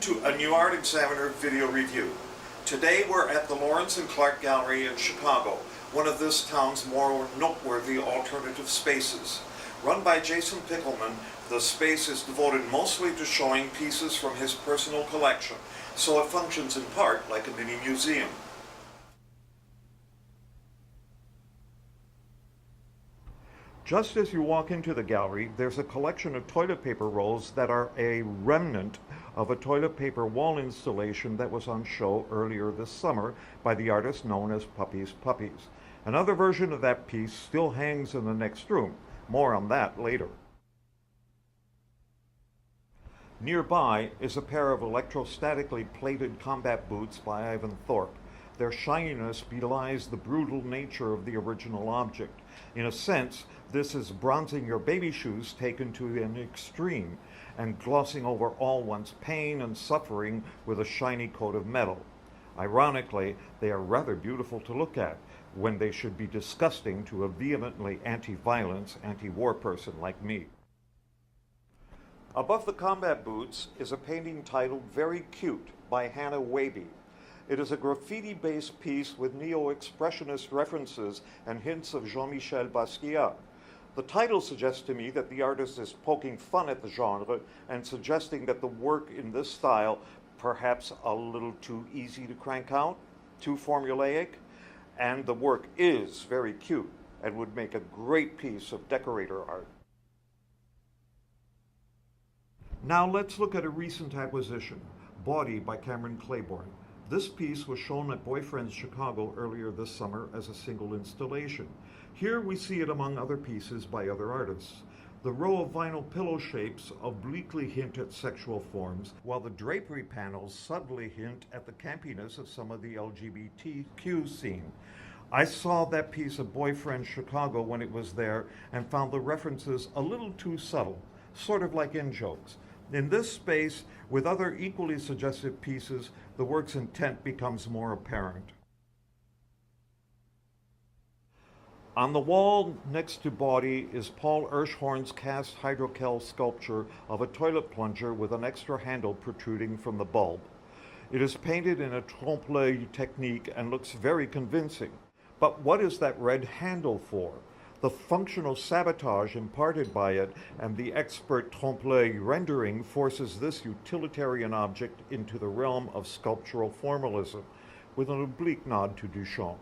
to a New Art Examiner video review. Today we're at the Lawrence and Clark Gallery in Chicago, one of this town's more noteworthy alternative spaces. Run by Jason Pickelman, the space is devoted mostly to showing pieces from his personal collection, so it functions in part like a mini museum. Just as you walk into the gallery, there's a collection of toilet paper rolls that are a remnant of a toilet paper wall installation that was on show earlier this summer by the artist known as Puppies Puppies. Another version of that piece still hangs in the next room. More on that later. Nearby is a pair of electrostatically plated combat boots by Ivan Thorpe. Their shininess belies the brutal nature of the original object. In a sense, this is bronzing your baby shoes taken to an extreme and glossing over all one's pain and suffering with a shiny coat of metal. Ironically, they are rather beautiful to look at when they should be disgusting to a vehemently anti-violence, anti-war person like me. Above the combat boots is a painting titled Very Cute by Hannah Waby. It is a graffiti-based piece with neo-expressionist references and hints of Jean-Michel Basquiat. The title suggests to me that the artist is poking fun at the genre and suggesting that the work in this style perhaps a little too easy to crank out, too formulaic, and the work is very cute and would make a great piece of decorator art. Now let's look at a recent acquisition, Body by Cameron Claiborne. This piece was shown at Boyfriend's Chicago earlier this summer as a single installation. Here we see it among other pieces by other artists. The row of vinyl pillow shapes obliquely hint at sexual forms, while the drapery panels subtly hint at the campiness of some of the LGBTQ scene. I saw that piece at Boyfriend's Chicago when it was there and found the references a little too subtle, sort of like in-jokes. In this space, with other equally suggestive pieces, the work's intent becomes more apparent. On the wall next to Body is Paul Ershorn's cast hydrokel sculpture of a toilet plunger with an extra handle protruding from the bulb. It is painted in a trompe-l'oeil technique and looks very convincing. But what is that red handle for? The functional sabotage imparted by it and the expert trompe-l'oeil rendering forces this utilitarian object into the realm of sculptural formalism, with an oblique nod to Duchamp.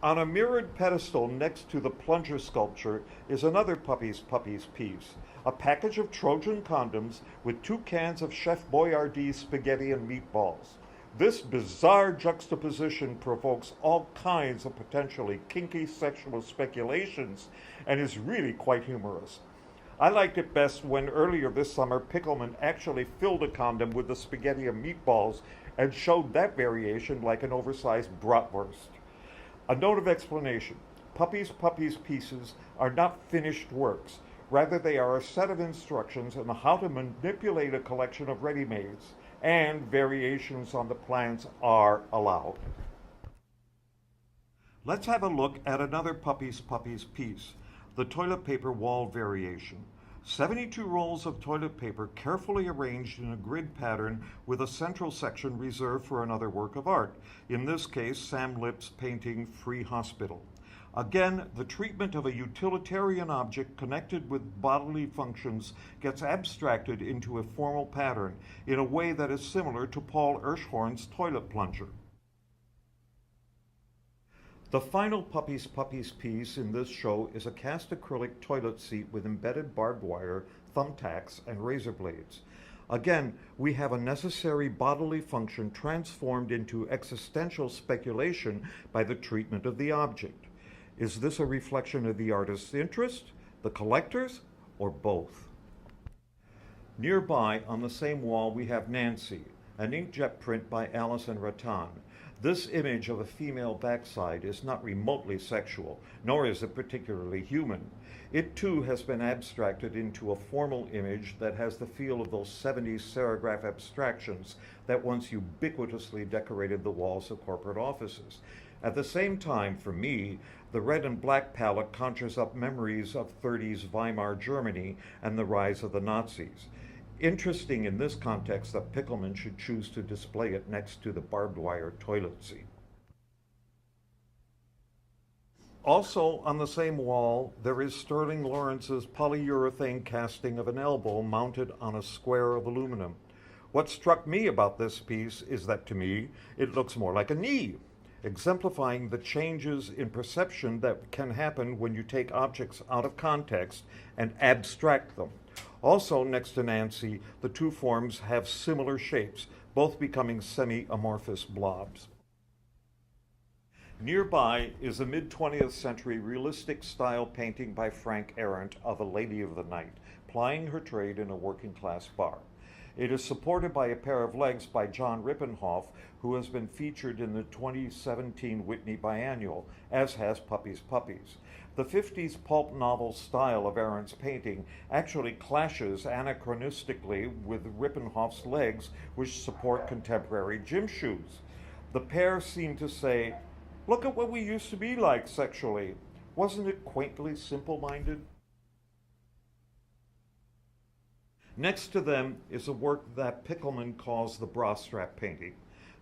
On a mirrored pedestal next to the plunger sculpture is another Puppies Puppies piece, a package of Trojan condoms with 2 cans of Chef Boyardee spaghetti and meatballs. This bizarre juxtaposition provokes all kinds of potentially kinky sexual speculations and is really quite humorous. I liked it best when earlier this summer Pickelman actually filled a condom with the spaghetti and meatballs and showed that variation like an oversized bratwurst. A note of explanation. Puppies Puppies pieces are not finished works. Rather, they are a set of instructions on how to manipulate a collection of ready-mades, and variations on the plans are allowed. Let's have a look at another Puppies Puppies piece, the toilet paper wall variation. 72 rolls of toilet paper carefully arranged in a grid pattern with a central section reserved for another work of art, in this case Sam Lipp's painting Free Hospital. Again, the treatment of a utilitarian object connected with bodily functions gets abstracted into a formal pattern in a way that is similar to Paul Ershorn's toilet plunger. The final Puppies Puppies piece in this show is a cast acrylic toilet seat with embedded barbed wire, thumbtacks, and razor blades. Again, we have a necessary bodily function transformed into existential speculation by the treatment of the object. Is this a reflection of the artist's interest, the collector's, or both? Nearby, on the same wall, we have Nancy, an inkjet print by Alison Rattan. This image of a female backside is not remotely sexual, nor is it particularly human. It too has been abstracted into a formal image that has the feel of those 70s serigraph abstractions that once ubiquitously decorated the walls of corporate offices. At the same time, for me, the red and black palette conjures up memories of 30s Weimar Germany and the rise of the Nazis. Interesting in this context that Pickelman should choose to display it next to the barbed wire toilet seat. Also on the same wall, there is Sterling Lawrence's polyurethane casting of an elbow mounted on a square of aluminum. What struck me about this piece is that, to me, it looks more like a knee, exemplifying the changes in perception that can happen when you take objects out of context and abstract them. Also, next to Nancy, the two forms have similar shapes, both becoming semi-amorphous blobs. Nearby is a mid-20th century realistic style painting by Frank Arendt of a lady of the night, plying her trade in a working class bar. It is supported by a pair of legs by John Rippenhoff, who has been featured in the 2017 Whitney Biennial, as has Puppies Puppies. The 50s pulp novel style of Arendt's painting actually clashes anachronistically with Rippenhoff's legs, which support contemporary gym shoes. The pair seem to say, "Look at what we used to be like sexually. Wasn't it quaintly simple-minded?" Next to them is a work that Pickelman calls the bra strap painting.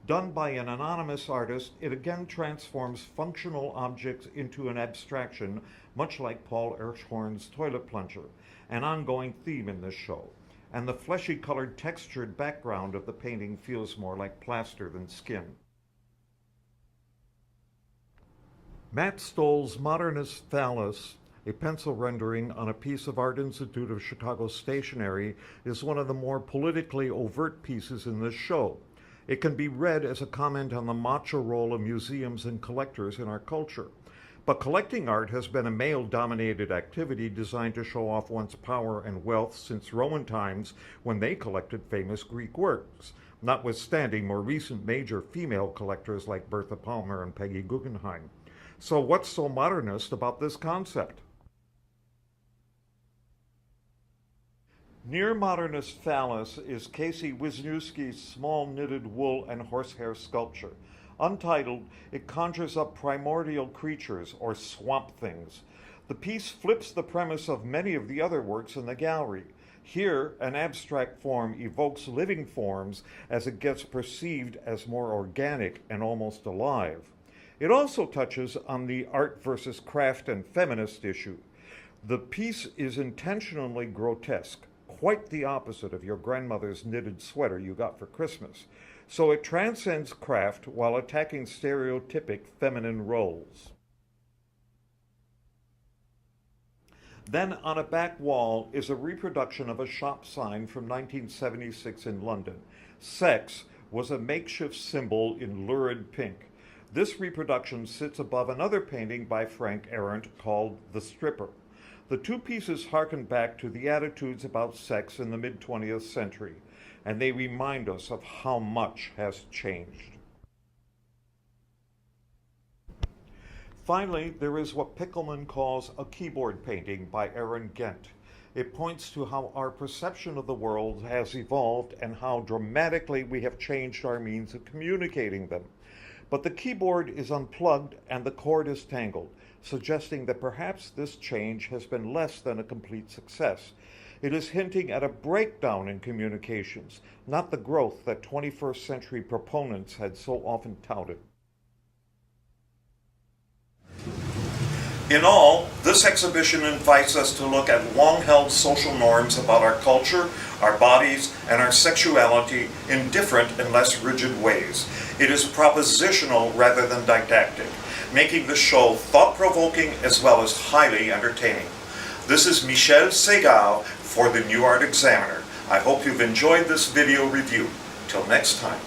Done by an anonymous artist, it again transforms functional objects into an abstraction, much like Paul Ershorn's toilet plunger, an ongoing theme in this show. And the fleshy-colored textured background of the painting feels more like plaster than skin. Matt Stoll's Modernist Phallus, a pencil rendering on a piece of Art Institute of Chicago stationery, is one of the more politically overt pieces in this show. It can be read as a comment on the macho role of museums and collectors in our culture. But collecting art has been a male-dominated activity designed to show off one's power and wealth since Roman times, when they collected famous Greek works, notwithstanding more recent major female collectors like Bertha Palmer and Peggy Guggenheim. So what's so modernist about this concept? Near Modernist Phallus is Casey Wisniewski's small knitted wool and horsehair sculpture. Untitled, it conjures up primordial creatures, or swamp things. The piece flips the premise of many of the other works in the gallery. Here, an abstract form evokes living forms as it gets perceived as more organic and almost alive. It also touches on the art versus craft and feminist issue. The piece is intentionally grotesque, quite the opposite of your grandmother's knitted sweater you got for Christmas. So it transcends craft while attacking stereotypic feminine roles. Then on a back wall is a reproduction of a shop sign from 1976 in London. Sex was a makeshift symbol in lurid pink. This reproduction sits above another painting by Frank Arendt called The Stripper. The two pieces harken back to the attitudes about sex in the mid-20th century, and they remind us of how much has changed. Finally, there is what Pickelman calls a keyboard painting by Aaron Gent. It points to how our perception of the world has evolved and how dramatically we have changed our means of communicating them. But the keyboard is unplugged and the cord is tangled, suggesting that perhaps this change has been less than a complete success. It is hinting at a breakdown in communications, not the growth that 21st century proponents had so often touted. In all, this exhibition invites us to look at long-held social norms about our culture, our bodies, and our sexuality in different and less rigid ways. It is propositional rather than didactic, making the show thought-provoking as well as highly entertaining. This is Michel Segard for the New Art Examiner. I hope you've enjoyed this video review. Till next time.